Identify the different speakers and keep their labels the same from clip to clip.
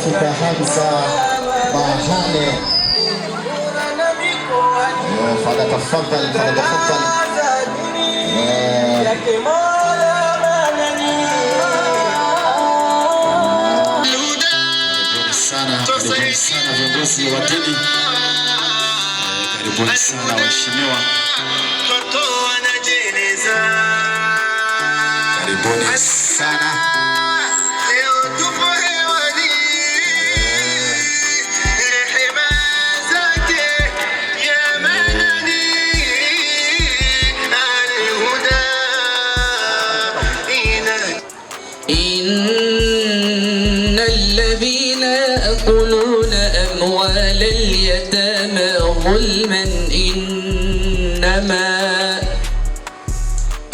Speaker 1: amefika Hamza Bahane. Tafadhali. Karibuni sana viongozi wa dini, karibuni sana waheshimiwa, karibuni sana.
Speaker 2: إن الذين يأكلون أموال اليتامى ظلما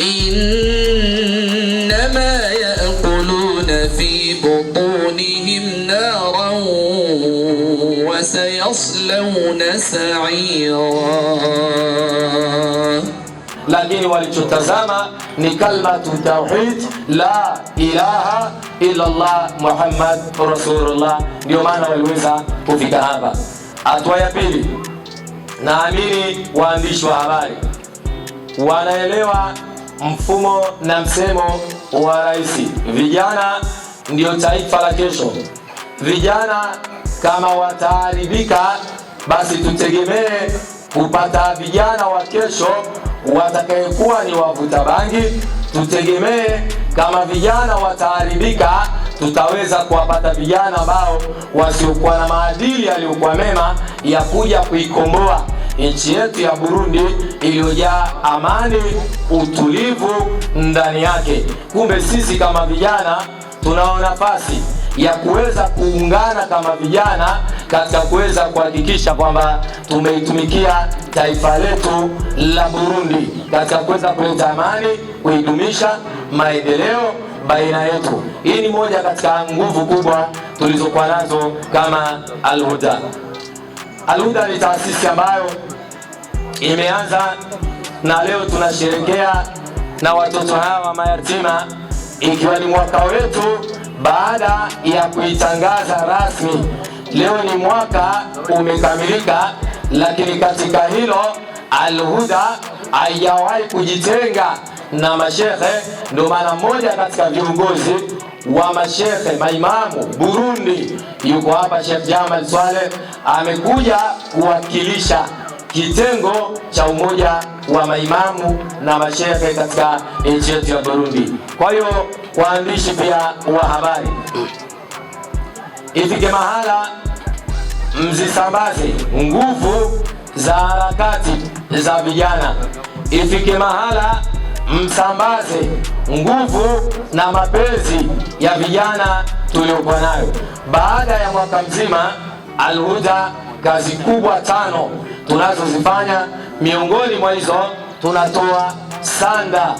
Speaker 2: إنما يأكلون في بطونهم نارا وسيصلون سعيرا.
Speaker 3: Lakini walichotazama ni kalmatu tauhid, la ilaha illa Allah Muhammad Rasulullah. Ndio maana waliweza kufika hapa. Hatua ya pili, naamini waandishi wa habari wanaelewa mfumo na msemo wa rais. Vijana ndio taifa la kesho. Vijana kama wataharibika, basi tutegemee kupata vijana wa kesho watakayekuwa ni wavuta bangi. Tutegemee kama vijana wataharibika, tutaweza kuwapata vijana ambao wasiokuwa na maadili yaliyokuwa mema ya kuja kuikomboa nchi yetu ya Burundi iliyojaa amani, utulivu ndani yake. Kumbe sisi kama vijana tunao nafasi ya kuweza kuungana kama vijana katika kuweza kuhakikisha kwamba tumeitumikia taifa letu la Burundi katika kuweza kuleta amani, kuidumisha maendeleo baina yetu. Hii ni moja katika nguvu kubwa tulizokuwa nazo kama Al-Huda. Al-Huda ni taasisi ambayo imeanza na leo tunasherehekea na watoto hawa mayatima, ikiwa ni mwaka wetu baada ya kuitangaza rasmi. Leo ni mwaka umekamilika, lakini katika hilo Al-Huda haijawahi kujitenga na mashehe. Ndio maana mmoja katika viongozi wa mashehe maimamu Burundi yuko hapa, Sheikh Jamal Swaleh, amekuja kuwakilisha kitengo cha umoja wa maimamu na mashehe katika nchi yetu ya Burundi. Kwa hiyo waandishi pia wa habari, ifike mahala mzisambaze nguvu za harakati za vijana. Ifike mahala msambaze nguvu na mapenzi ya vijana tuliokuwa nayo. Baada ya mwaka mzima Al-Huda, kazi kubwa 5 tunazozifanya. Miongoni mwa hizo, tunatoa sanda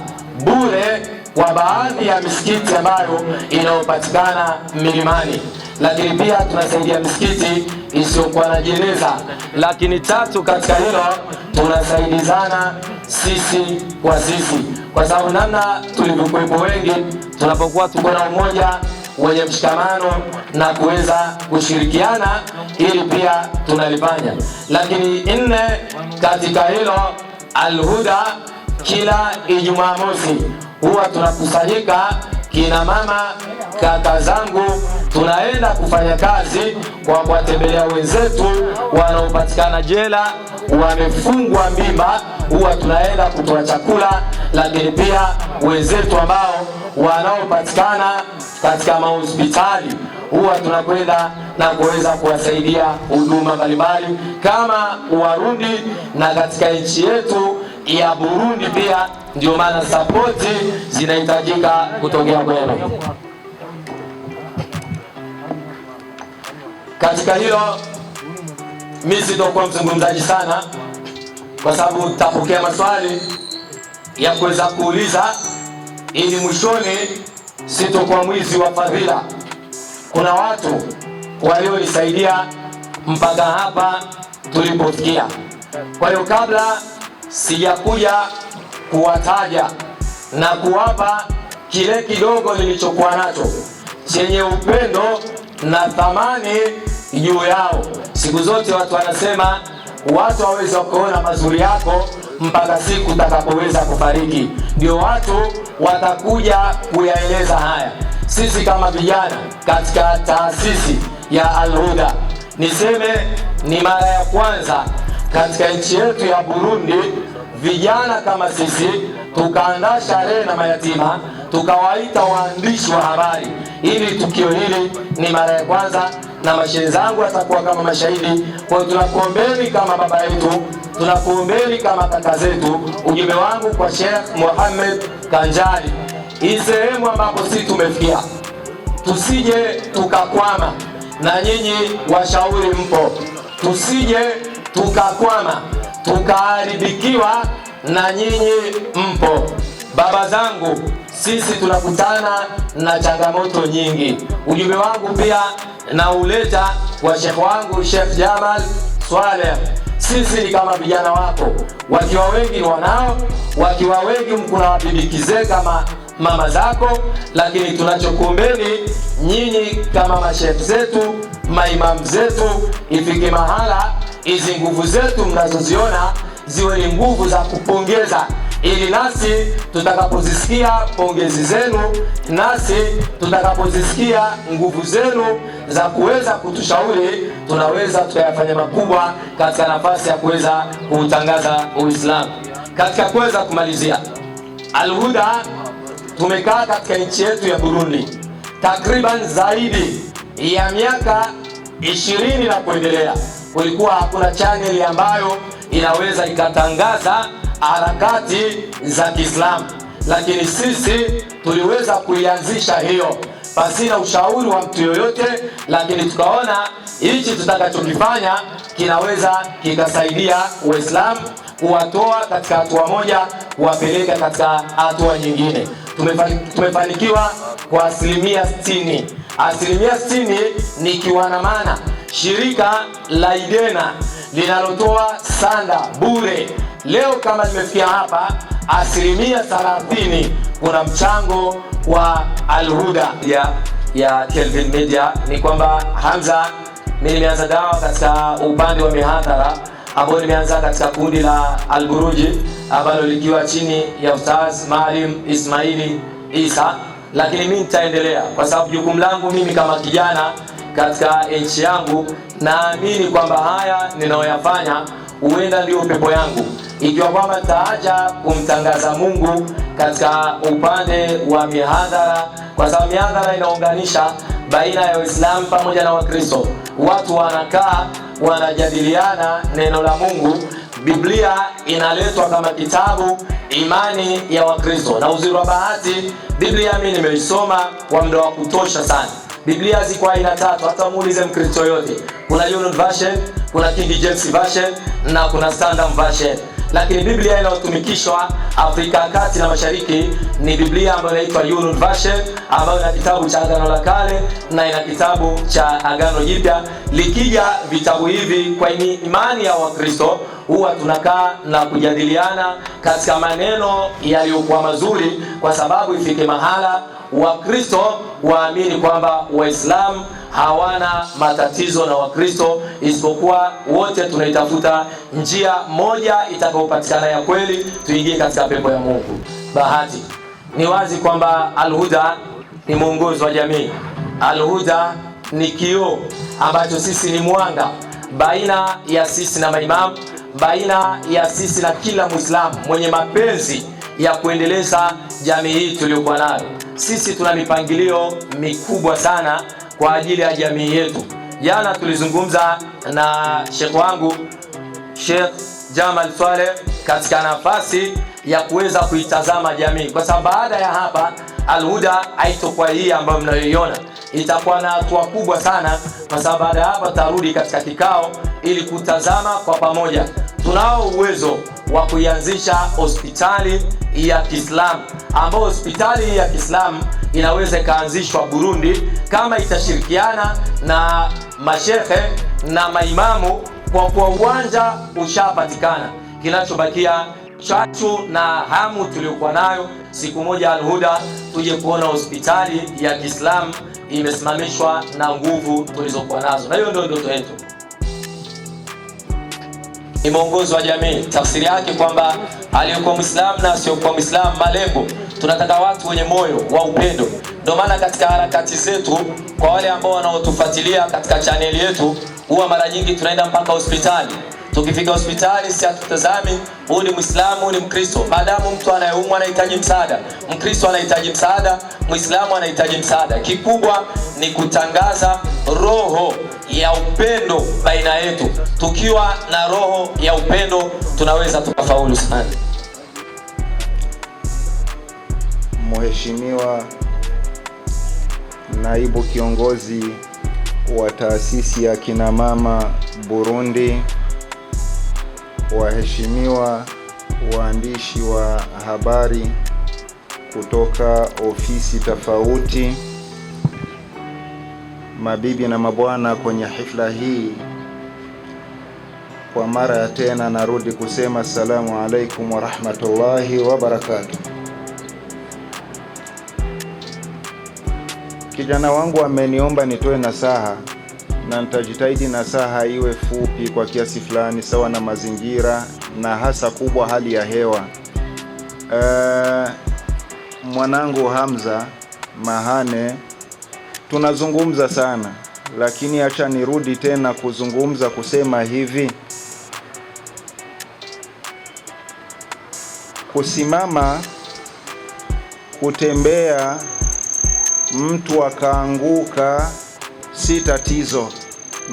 Speaker 3: bure kwa baadhi ya misikiti ambayo inayopatikana milimani, lakini pia tunasaidia misikiti isiyokuwa na jeneza. Lakini 3 katika hilo, tunasaidizana sisi kwa sisi, kwa sababu namna tulivyokuwepo wengi, tunapokuwa tuko na umoja wenye mshikamano na kuweza kushirikiana, ili pia tunalifanya. Lakini 4 katika hilo, Al-Huda kila Ijumaa mosi huwa tunakusanyika kina mama, kaka zangu, tunaenda kufanya kazi kwa kuwatembelea wenzetu wanaopatikana jela, wamefungwa mimba, huwa tunaenda kutoa chakula. Lakini pia wenzetu ambao wanaopatikana katika mahospitali, huwa tunakwenda na kuweza kuwasaidia huduma mbalimbali kama Warundi na katika nchi yetu ya Burundi pia. Ndio maana sapoti zinahitajika kutokea kwenu. Katika hilo mimi sitakuwa mzungumzaji sana, kwa sababu tutapokea maswali ya kuweza kuuliza, ili mwishoni sitakuwa mwizi wa fadhila. Kuna watu walionisaidia mpaka hapa tulipofikia. Kwa hiyo kabla sijakuja kuwataja na kuwapa kile kidogo nilichokuwa nacho chenye upendo na thamani juu yao. Siku zote watu wanasema watu waweza kuona mazuri yako mpaka siku utakapoweza kufariki, ndio watu watakuja kuyaeleza haya. Sisi kama vijana katika taasisi ya Al-Huda, niseme ni mara ya kwanza katika nchi yetu ya Burundi vijana kama sisi tukaandaa sherehe na mayatima, tukawaita waandishi wa habari. Ili tukio hili ni mara ya kwanza na mashehe zangu watakuwa kama mashahidi. Kwa tunakuombeni kama baba yetu, tunakuombeni kama kaka zetu. Ujumbe wangu kwa Sheikh Mohamed Kanjali, hii sehemu ambapo sisi tumefikia, tusije tukakwama, na nyinyi washauri mpo, tusije tukakwama tukaharibikiwa, na nyinyi mpo. Baba zangu, sisi tunakutana na changamoto nyingi. Ujumbe wangu pia nauleta kwa Sheikh wangu Sheikh Jamal Swaleh. Sisi ni kama vijana wako, wakiwa wengi wanao, wakiwa wengi mkuna wabibikizee kama mama zako, lakini tunachokuombeni nyinyi kama masheikh zetu, maimamu zetu, ifike mahala hizi nguvu zetu mnazoziona ziwe ni nguvu za kupongeza, ili nasi tutakapozisikia pongezi zenu, nasi tutakapozisikia nguvu zenu za kuweza kutushauri, tunaweza tukayafanya makubwa katika nafasi ya kuweza kuutangaza Uislamu. Katika kuweza kumalizia, Al-Huda tumekaa katika nchi yetu ya Burundi takriban zaidi ya miaka 20 na kuendelea. Kulikuwa hakuna channel ambayo inaweza ikatangaza harakati za Kiislamu, lakini sisi tuliweza kuianzisha hiyo pasina ushauri wa mtu yoyote, lakini tukaona hichi tutakachokifanya kinaweza kikasaidia Waislamu kuwatoa katika hatua moja kuwapeleka katika hatua nyingine. Tumefanikiwa kwa asilimia 60. Asilimia 60 ni kiwana maana shirika la Idena linalotoa sanda bure. Leo kama limefikia hapa asilimia 30 kuna mchango wa Al-Huda ya Kelvin Media. Ni kwamba Hamza, mimi nimeanza dawa katika upande wa mihadhara ambao nimeanza katika kundi la Al-Buruji ambalo likiwa chini ya Ustaz Maalim Ismaili Isa, lakini mimi nitaendelea kwa sababu jukumu langu mimi kama kijana katika nchi yangu, naamini kwamba haya ninayoyafanya huenda ndio pepo yangu, ikiwa kwamba nitaacha kumtangaza Mungu katika upande wa mihadhara, kwa sababu mihadhara inaunganisha baina ya Uislamu pamoja na Wakristo. Watu wanakaa wanajadiliana neno la Mungu. Biblia inaletwa kama kitabu imani ya Wakristo, na uzuri wa bahati Biblia mimi nimeisoma kwa muda wa kutosha sana. Biblia ziko aina 3, hata muulize Mkristo yote. Kuna Union Version, kuna King James Version na kuna Standard Version. Lakini Biblia inayotumikishwa Afrika ya Kati na Mashariki ni Biblia ambayo inaitwa Union Version, ambayo ina kitabu cha Agano la Kale na ina kitabu cha Agano Jipya. Likija vitabu hivi kwa imani ya Wakristo, huwa tunakaa na kujadiliana katika maneno yaliyokuwa mazuri, kwa sababu ifike mahala Wakristo waamini kwamba Waislamu hawana matatizo na Wakristo, isipokuwa wote tunaitafuta njia moja itakayopatikana ya kweli, tuingie katika pepo ya Mungu. Bahati ni wazi kwamba Al-Huda ni mwongozo wa jamii. Al-Huda ni kioo ambacho sisi ni mwanga baina ya sisi na maimamu, baina ya sisi na kila Muislamu mwenye mapenzi ya kuendeleza jamii hii tuliyokuwa nayo. Sisi tuna mipangilio mikubwa sana kwa ajili ya jamii yetu. Jana tulizungumza na Sheikh wangu Sheikh Jamal Swaleh katika nafasi ya kuweza kuitazama jamii, kwa sababu baada ya hapa Al-Huda haitakuwa hii ambayo mnayoiona, itakuwa na hatua kubwa sana, kwa sababu baada ya hapa tarudi katika kikao ili kutazama kwa pamoja. Tunao uwezo wa kuianzisha hospitali ya Kiislamu, ambayo hospitali ya Kiislamu inaweza ikaanzishwa Burundi kama itashirikiana na mashehe na maimamu, kwa kuwa uwanja ushapatikana. Kinachobakia chachu na hamu tuliokuwa nayo, siku moja Al-Huda tuje kuona hospitali ya Kiislamu imesimamishwa na nguvu tulizokuwa nazo, na hiyo ndio ndoto yetu. Imeongozwa jamii, tafsiri yake kwamba aliyekuwa Muislamu na asiyokuwa Muislamu, malengo tunataka watu wenye moyo wa upendo. Ndio maana katika harakati zetu, kwa wale ambao wanaotufuatilia katika channel yetu, huwa mara nyingi tunaenda mpaka hospitali. Tukifika hospitali, si hatutazami huyu ni Muislamu, huyu ni Mkristo. Maadamu mtu anayeumwa anahitaji msaada, Mkristo anahitaji msaada, Muislamu anahitaji msaada. Kikubwa ni kutangaza roho ya upendo baina yetu. Tukiwa na roho ya upendo, tunaweza tukafaulu sana.
Speaker 4: Mheshimiwa naibu kiongozi wa taasisi ya kina mama Burundi, waheshimiwa waandishi wa habari kutoka ofisi tofauti, mabibi na mabwana, kwenye hafla hii kwa mara ya tena narudi kusema assalamu alaikum wa rahmatullahi wa barakatuh. Kijana wangu ameniomba nitoe nasaha, na nitajitahidi nasaha iwe fupi kwa kiasi fulani, sawa na mazingira na hasa kubwa hali ya hewa. Mwanangu Hamza Mahane, tunazungumza sana, lakini acha nirudi tena kuzungumza kusema hivi: kusimama, kutembea, mtu akaanguka si tatizo.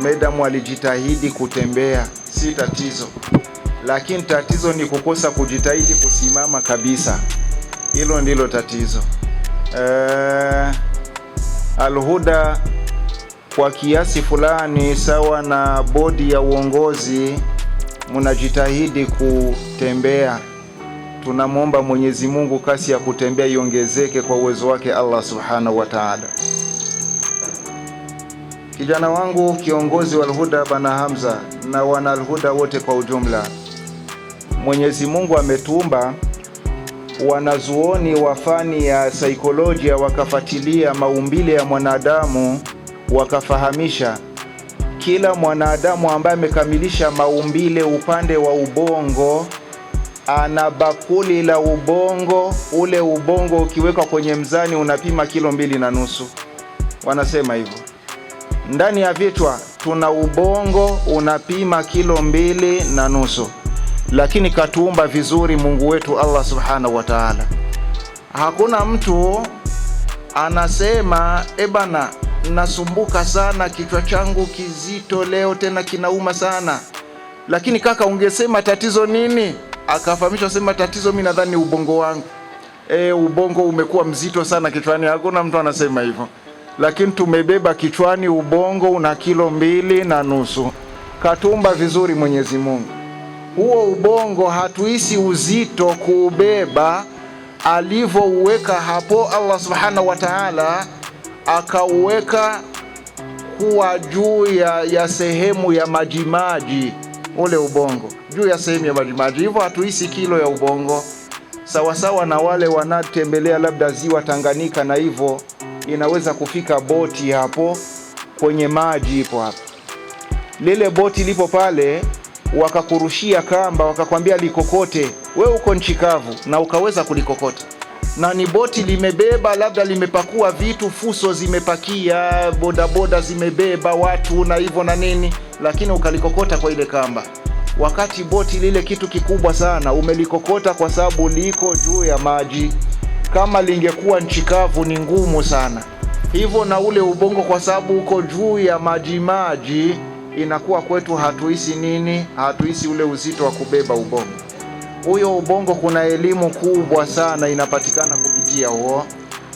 Speaker 4: Medamu alijitahidi kutembea si tatizo, lakini tatizo ni kukosa kujitahidi kusimama kabisa. Hilo ndilo tatizo. Al-Huda kwa kiasi fulani, sawa na bodi ya uongozi, mnajitahidi kutembea. Tunamwomba Mwenyezi Mungu kasi ya kutembea iongezeke kwa uwezo wake Allah Subhanahu wa Ta'ala. Kijana wangu kiongozi wa Al-Huda Bana Hamza na wana Al-Huda wote kwa ujumla, Mwenyezi Mungu ametuumba wanazuoni wa fani ya saikolojia wakafuatilia maumbile ya mwanadamu, wakafahamisha kila mwanadamu ambaye amekamilisha maumbile upande wa ubongo ana bakuli la ubongo. Ule ubongo ukiwekwa kwenye mzani unapima kilo 2.5. Wanasema hivyo. Ndani ya vichwa tuna ubongo unapima kilo 2.5. Lakini katuumba vizuri Mungu wetu Allah Subhanahu wa Ta'ala. Hakuna mtu anasema bana, nasumbuka sana, kichwa changu kizito leo, tena kinauma sana. Lakini kaka, ungesema tatizo nini? Akafahamisha sema tatizo mimi nadhani ubongo wangu. Ubongo umekuwa mzito sana kichwani. Hakuna mtu anasema hivyo. Lakini tumebeba kichwani ubongo una kilo 2.5. Katumba vizuri Mwenyezi Mungu. Huo ubongo hatuhisi uzito kuubeba, alivyouweka hapo Allah Subhanahu wa Ta'ala, akauweka kuwa juu ya sehemu ya majimaji. Ule ubongo juu ya sehemu ya majimaji, hivyo hatuhisi kilo ya ubongo. Sawasawa na wale wanatembelea labda ziwa Tanganyika, na hivyo inaweza kufika boti hapo kwenye maji, ipo hapo. Lile boti lipo pale, wakakurushia kamba, wakakwambia likokote. Wewe uko nchi kavu na ukaweza kulikokota, na ni boti limebeba, labda limepakua vitu, fuso zimepakia, bodaboda zimebeba watu na hivyo na nini, lakini ukalikokota kwa ile kamba. Wakati boti lile kitu kikubwa sana, umelikokota kwa sababu liko juu ya maji. Kama lingekuwa nchi kavu ni ngumu sana. Hivyo na ule ubongo kwa sababu uko juu ya maji, inakuwa kwetu hatuhisi nini? Hatuhisi ule uzito wa kubeba ubongo. Huyo ubongo kuna elimu kubwa sana inapatikana kupitia huo.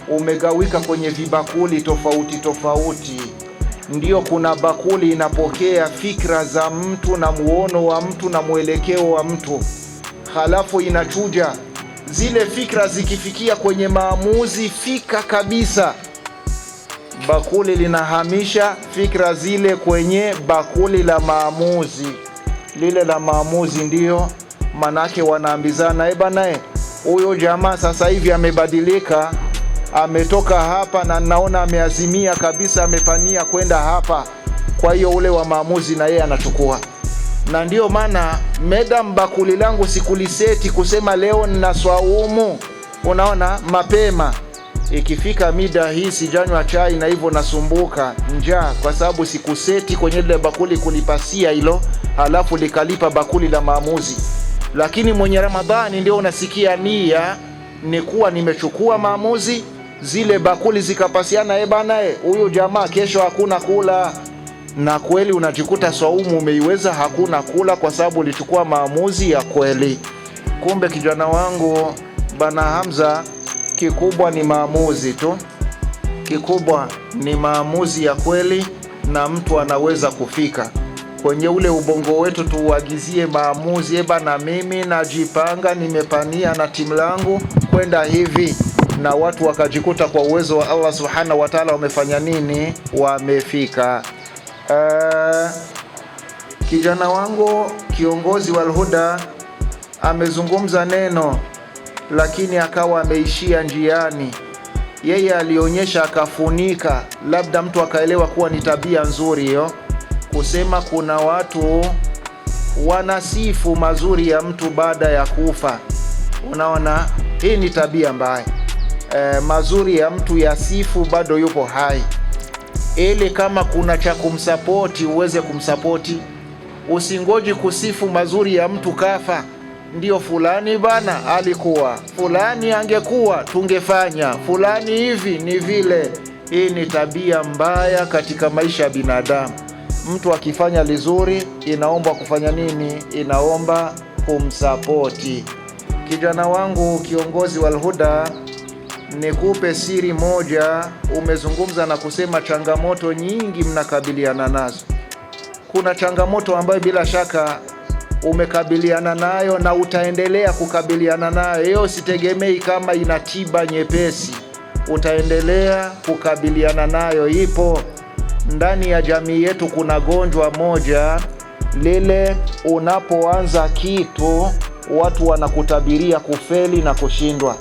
Speaker 4: Umegawika kwenye vibakuli tofauti tofauti. Ndio kuna bakuli inapokea fikra za mtu na muono wa mtu na mwelekeo wa mtu. Halafu inachuja zile fikra, zikifikia kwenye maamuzi fika kabisa, bakuli linahamisha fikra zile kwenye bakuli la maamuzi. Lile la maamuzi ndio manake wanaambizana, bana, huyo jamaa sasa hivi amebadilika, ametoka hapa na naona ameazimia kabisa, amepania kwenda hapa. Kwa hiyo ule wa maamuzi na yeye anachukua. Na ndio maana medam bakuli langu sikuliseti kusema leo nina swaumu, unaona, mapema. Ikifika mida hii sijanywa chai na hivyo nasumbuka njaa, kwa sababu sikuseti kwenye ile bakuli kulipasia hilo, halafu likalipa bakuli la maamuzi. Lakini mwenye Ramadhani ndio unasikia nia ni kuwa nimechukua maamuzi, zile bakuli zikapasiana, bana huyu jamaa kesho hakuna kula. Na kweli unajikuta swaumu umeiweza, hakuna kula kwa sababu ulichukua maamuzi ya kweli. Kumbe kijana wangu bana Hamza, kikubwa ni maamuzi tu, kikubwa ni maamuzi ya kweli, na mtu anaweza kufika kwenye ule ubongo wetu. Tuuagizie maamuzi, bana mimi najipanga, nimepania na timu langu kwenda hivi, na watu wakajikuta kwa uwezo wa Allah subhanahu wa ta'ala wamefanya nini? Wamefika. Kijana wangu kiongozi wa Al-Huda amezungumza neno, lakini akawa ameishia njiani. Yeye alionyesha akafunika, labda mtu akaelewa kuwa ni tabia nzuri hiyo, kusema kuna watu wanasifu mazuri ya mtu baada ya kufa. Unaona, hii ni tabia mbaya. Mazuri ya mtu yasifu bado yupo hai, ili kama kuna cha kumsapoti uweze kumsapoti. Usingoji kusifu mazuri ya mtu kafa, ndio fulani bana alikuwa, fulani angekuwa tungefanya, fulani hivi ni vile. Hii ni tabia mbaya katika maisha ya binadamu. Mtu akifanya lizuri inaomba kufanya nini? Inaomba kumsapoti. Kijana wangu kiongozi wa Al-Huda, nikupe siri moja. Umezungumza na kusema changamoto nyingi mnakabiliana nazo. Kuna changamoto ambayo bila shaka umekabiliana nayo na utaendelea kukabiliana nayo. Hiyo sitegemei kama ina tiba nyepesi, utaendelea kukabiliana nayo. Ipo ndani ya jamii yetu. Kuna gonjwa moja lile, unapoanza kitu watu wanakutabiria kufeli na kushindwa.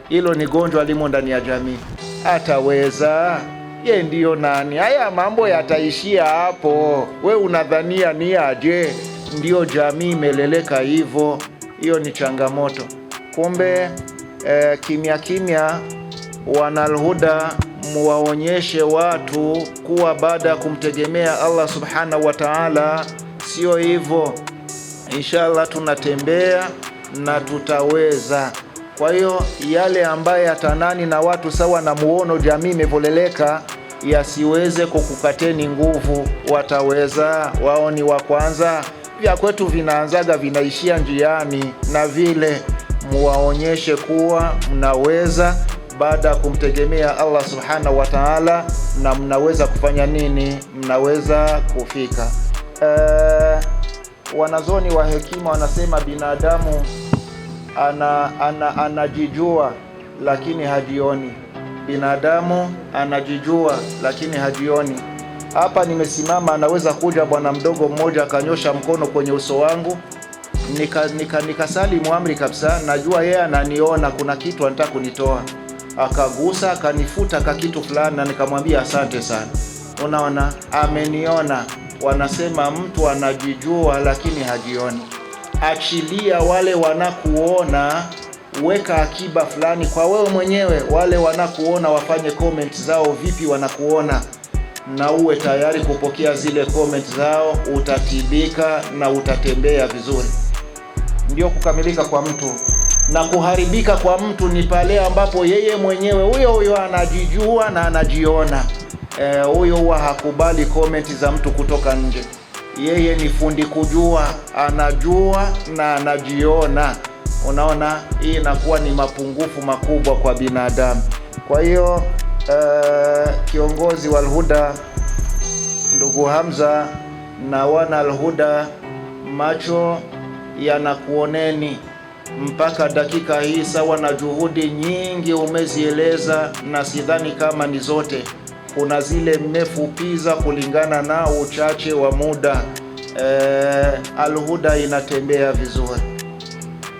Speaker 4: Hilo ni gonjwa limo ndani ya jamii. Ataweza ye ndiyo nani? Haya mambo yataishia hapo. We unadhania ni aje? Ndiyo jamii imeleleka hivyo. Hiyo ni changamoto. Kumbe kimya kimya wana Al-Huda muwaonyeshe watu kuwa baada ya kumtegemea Allah subhanahu wa ta'ala sio hivyo. Inshallah tunatembea na tutaweza. Kwa hiyo yale ambaye atanani na watu sawa na muono jamii imevoleleka yasiweze kukukateni nguvu. Wataweza, wao ni wa kwanza. Vya kwetu vinaanzaga vinaishia njiani, na vile muwaonyeshe kuwa mnaweza baada ya kumtegemea Allah subhanahu wa ta'ala, na mnaweza kufanya nini? Mnaweza kufika. Wanazoni wa hekima wanasema binadamu anajijua lakini hajioni. Binadamu anajijua lakini hajioni. Hapa nimesimama, anaweza kuja bwana mdogo mmoja akanyosha mkono kwenye uso wangu, nikasalimu amri kabisa, najua yeye ananiona kuna kitu anataka kunitoa. Akagusa akanifuta ka kitu fulani, na nikamwambia asante sana. Unaona, ameniona. Wanasema mtu anajijua lakini hajioni. Achilia wale wanakuona, weka akiba fulani kwa wewe mwenyewe. Wale wanakuona wafanye comment zao vipi wanakuona, na uwe tayari kupokea zile comment zao. Utatibika na utatembea vizuri. Ndio kukamilika kwa mtu. Na kuharibika kwa mtu ni pale ambapo yeye mwenyewe huyo anajijua na anajiona. Huyo huwa hakubali comment za mtu kutoka nje. Yeye ni fundi kujua, anajua na anajiona. Unaona, hii inakuwa ni mapungufu makubwa kwa binadamu. Kwa hiyo kiongozi wa Al-Huda ndugu Hamza na wana Al-Huda, macho yanakuoneni mpaka dakika hii, sawa na juhudi nyingi umezieleza, na sidhani kama ni zote. Kuna zile mmefupiza kulingana na uchache wa muda. Al-Huda inatembea vizuri.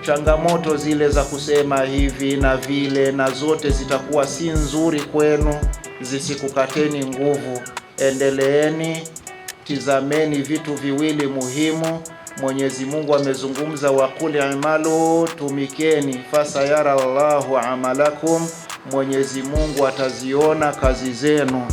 Speaker 4: changamoto zile za kusema hivi na vile na zote zitakuwa si nzuri kwenu, zisikukateni nguvu. Endeleeni, tizameni vitu viwili muhimu. Mwenyezi Mungu amezungumza, wa qul i'malu, tumikeni, fasayara Allahu amalakum, Mwenyezi Mungu ataziona kazi zenu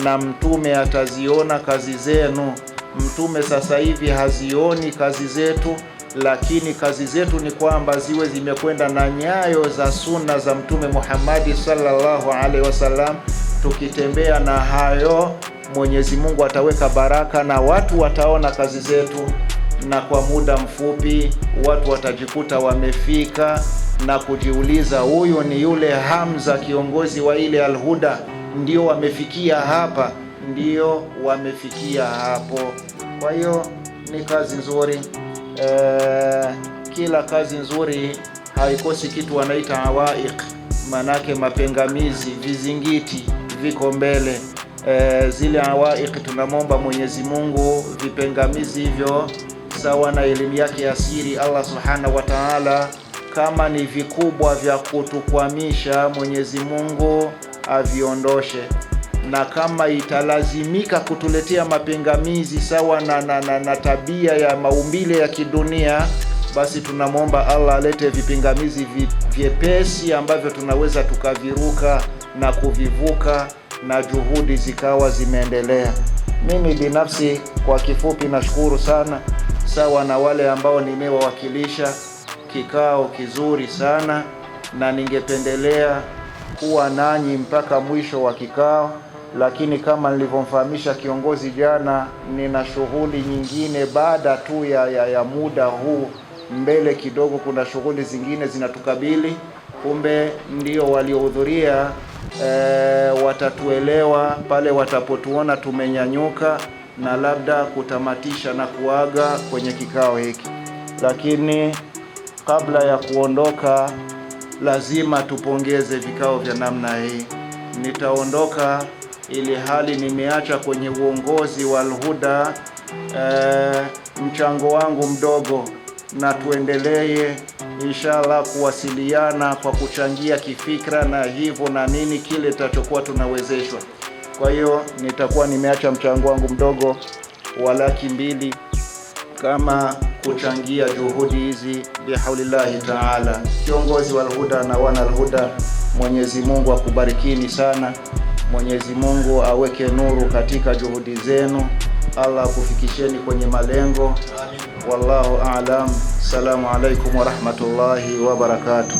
Speaker 4: na mtume ataziona kazi zenu. Mtume sasa hivi hazioni kazi zetu, lakini kazi zetu ni kwamba ziwe zimekwenda na nyayo za sunna za Mtume Muhammad sallallahu alaihi wasallam. Tukitembea na hayo, Mwenyezi Mungu ataweka baraka na watu wataona kazi zetu, na kwa muda mfupi watu watajikuta wamefika na kujiuliza, huyu ni yule Hamza, kiongozi wa ile Al-Huda, ndio wamefikia hapa, ndio wamefikia hapo. Kwa hiyo ni kazi nzuri. Kila kazi nzuri haikosi kitu wanaita awaiq, manake mapengamizi, vizingiti viko mbele. Zile awaiq tunamwomba Mwenyezi Mungu vipengamizi hivyo sawa na elimu yake ya siri Allah Subhanahu wa Ta'ala, kama ni vikubwa vya kutukwamisha Mwenyezi Mungu aviondoshe, na kama italazimika kutuletea mapingamizi sawa na tabia ya maumbile ya kidunia, basi tunamwomba Allah alete vipingamizi vyepesi ambavyo tunaweza tukaviruka na kuvivuka na juhudi zikawa zimeendelea. Mimi binafsi kwa kifupi nashukuru sana, sawa na wale ambao nimewawakilisha. Kikao kizuri sana, na ningependelea kuwa nanyi mpaka mwisho wa kikao, lakini kama nilivyomfahamisha kiongozi jana, nina shughuli nyingine baada tu ya muda huu. Mbele kidogo kuna shughuli zingine zinatukabili. Kumbe ndio waliohudhuria watatuelewa pale watapotuona tumenyanyuka na labda kutamatisha na kuaga kwenye kikao hiki. Lakini kabla ya kuondoka, lazima tupongeze vikao vya namna hii. Nitaondoka ili hali nimeacha kwenye uongozi wa Al-Huda mchango wangu mdogo, na tuendelee inshallah kuwasiliana kwa kuchangia kifikra na hivyo na nini kile tutachokuwa tunawezeshwa. Kwa hiyo nitakuwa nimeacha mchango wangu mdogo wa Laki2 kama kuchangia juhudi hizi bihaulillahi ta'ala. Kiongozi wa Al-Huda na wana Al-Huda, Mwenyezi Mungu akubarikini sana. Mwenyezi Mungu aweke nuru katika juhudi zenu. Allah akufikisheni kwenye malengo. Wallahu a'lam. Assalamu alaikum wa rahmatullahi wa barakatuh.